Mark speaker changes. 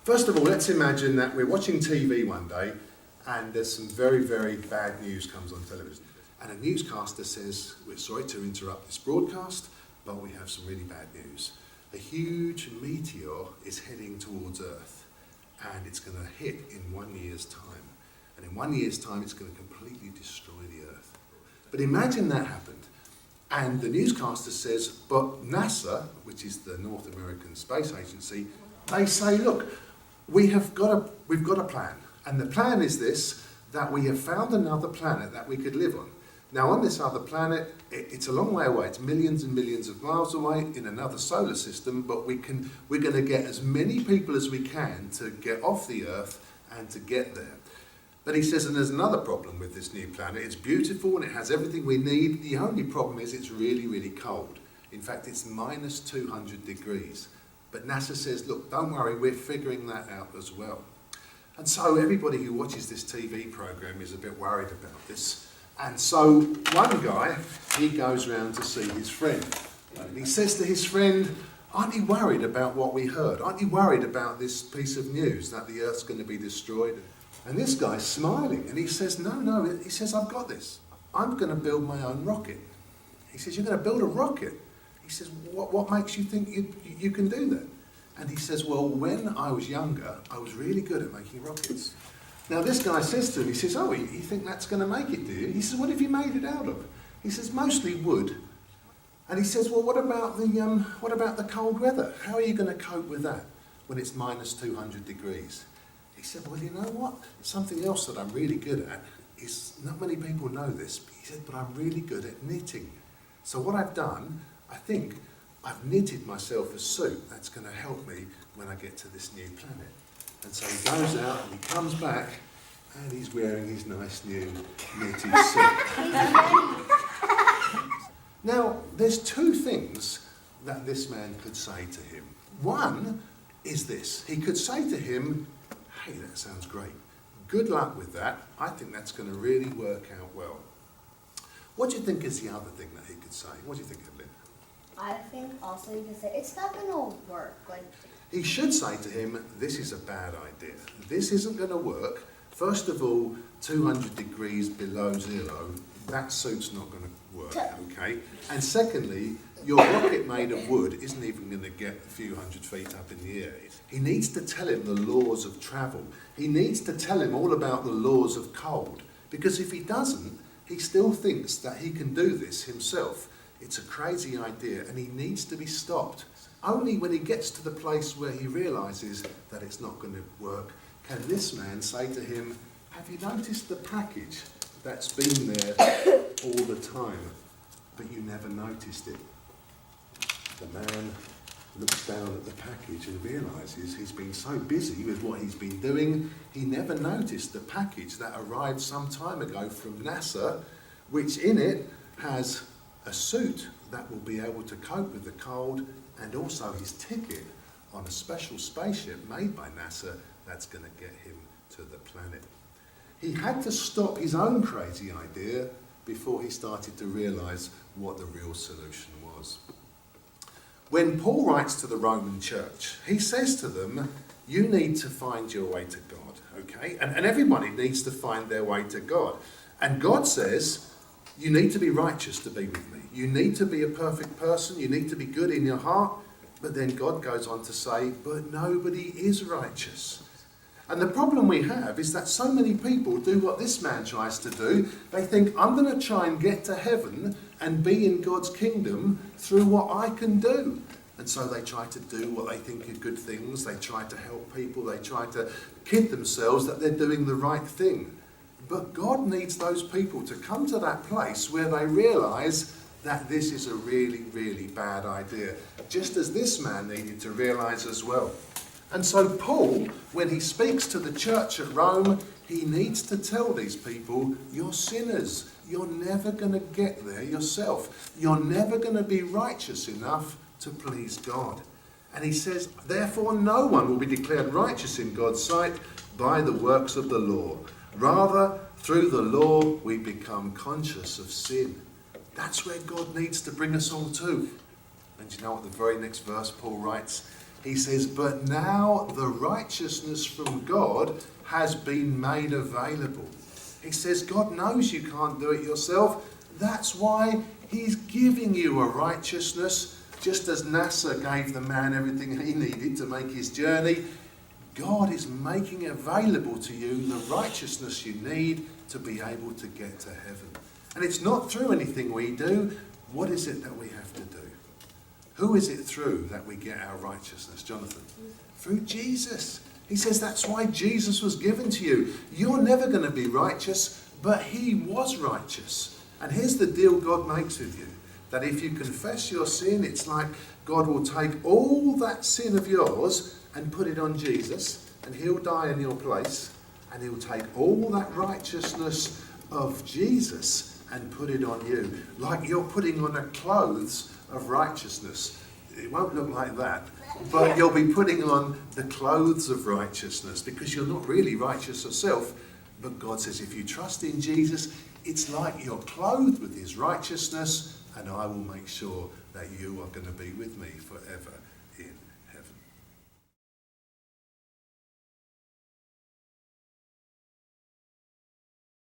Speaker 1: First of all, let's imagine that we're watching TV one day and there's some very, very bad news comes on television. And a newscaster says, we're sorry to interrupt this broadcast, but we have some really bad news. A huge meteor is heading towards Earth and it's going to hit in 1 year's time. And in 1 year's time, it's going to completely destroy the Earth. But imagine that happened. And the newscaster says, but NASA, which is the North American Space Agency, they say, look, we've got a plan. And the plan is this, that we have found another planet that we could live on. Now on this other planet, it's a long way away, it's millions and millions of miles away in another solar system, but we're going to get as many people as we can to get off the Earth and to get there. But he says, and there's another problem with this new planet. It's beautiful and it has everything we need. The only problem is it's really, really cold. In fact, it's minus 200 degrees. But NASA says, look, don't worry, we're figuring that out as well. And so everybody who watches this TV program is a bit worried about this. And so one guy, he goes round to see his friend. And he says to his friend, aren't you worried about what we heard? Aren't you worried about this piece of news that the Earth's going to be destroyed? And this guy's smiling and he says, no, he says, I've got this. I'm going to build my own rocket. He says, you're going to build a rocket? He says, what makes you think you can do that? And he says, well, when I was younger, I was really good at making rockets. Now this guy says to him, he says, oh, you think that's going to make it, do you? He says, what have you made it out of? He says, mostly wood. And he says, well, what about the cold weather? How are you going to cope with that when it's minus 200 degrees? He said, well, you know what? Something else that I'm really good at is, not many people know this, but he said, but I'm really good at knitting. So what I've done, I think I've knitted myself a suit that's going to help me when I get to this new planet. And so he goes out and he comes back and he's wearing his nice new knitted suit. Now, there's two things that this man could say to him. One is this. He could say to him, hey, that sounds great. Good luck with that. I think that's going to really work out well. What do you think is the other thing that he could say? What do you think, Evelyn?
Speaker 2: I think also you could say, it's not going to work.
Speaker 1: He should say to him, this is a bad idea. This isn't going to work. First of all, 200 degrees below zero, that suit's not going to work, okay? And secondly, your rocket made of wood isn't even going to get a few hundred feet up in the air. He needs to tell him the laws of travel. He needs to tell him all about the laws of cold. Because if he doesn't, he still thinks that he can do this himself. It's a crazy idea and he needs to be stopped. Only when he gets to the place where he realises that it's not going to work can this man say to him, have you noticed the package that's been there all the time, but you never noticed it? The man looks down at the package and realises he's been so busy with what he's been doing, he never noticed the package that arrived some time ago from NASA, which in it has a suit that will be able to cope with the cold and also his ticket on a special spaceship made by NASA that's going to get him to the planet. He had to stop his own crazy idea before he started to realise what the real solution was. When Paul writes to the Roman church, he says to them, you need to find your way to God, okay? And everybody needs to find their way to God. And God says, you need to be righteous to be with me. You need to be a perfect person. You need to be good in your heart. But then God goes on to say, but nobody is righteous. And the problem we have is that so many people do what this man tries to do. They think, I'm going to try and get to heaven and be in God's kingdom through what I can do. And so they try to do what they think are good things. They try to help people. They try to kid themselves that they're doing the right thing. But God needs those people to come to that place where they realise that this is a really, really bad idea. Just as this man needed to realise as well. And so Paul, when he speaks to the church at Rome, he needs to tell these people, you're sinners. You're never going to get there yourself. You're never going to be righteous enough to please God. And he says, therefore no one will be declared righteous in God's sight by the works of the law. Rather, through the law, we become conscious of sin. That's where God needs to bring us all to. And you know what the very next verse Paul writes? He says, but now the righteousness from God has been made available. He says, God knows you can't do it yourself. That's why he's giving you a righteousness, just as NASA gave the man everything he needed to make his journey. God is making available to you the righteousness you need to be able to get to heaven. And it's not through anything we do. What is it that we have to do? Who is it through that we get our righteousness, Jonathan? Through Jesus. He says that's why Jesus was given to you. You're never going to be righteous, but he was righteous. And here's the deal God makes with you. That if you confess your sin, it's like God will take all that sin of yours and put it on Jesus, and he'll die in your place, and he'll take all that righteousness of Jesus and put it on you. Like you're putting on a clothes of righteousness. It won't look like that, but you'll be putting on the clothes of righteousness because you're not really righteous yourself. But God says if you trust in Jesus, it's like you're clothed with his righteousness, and I will make sure that you are going to be with me forever.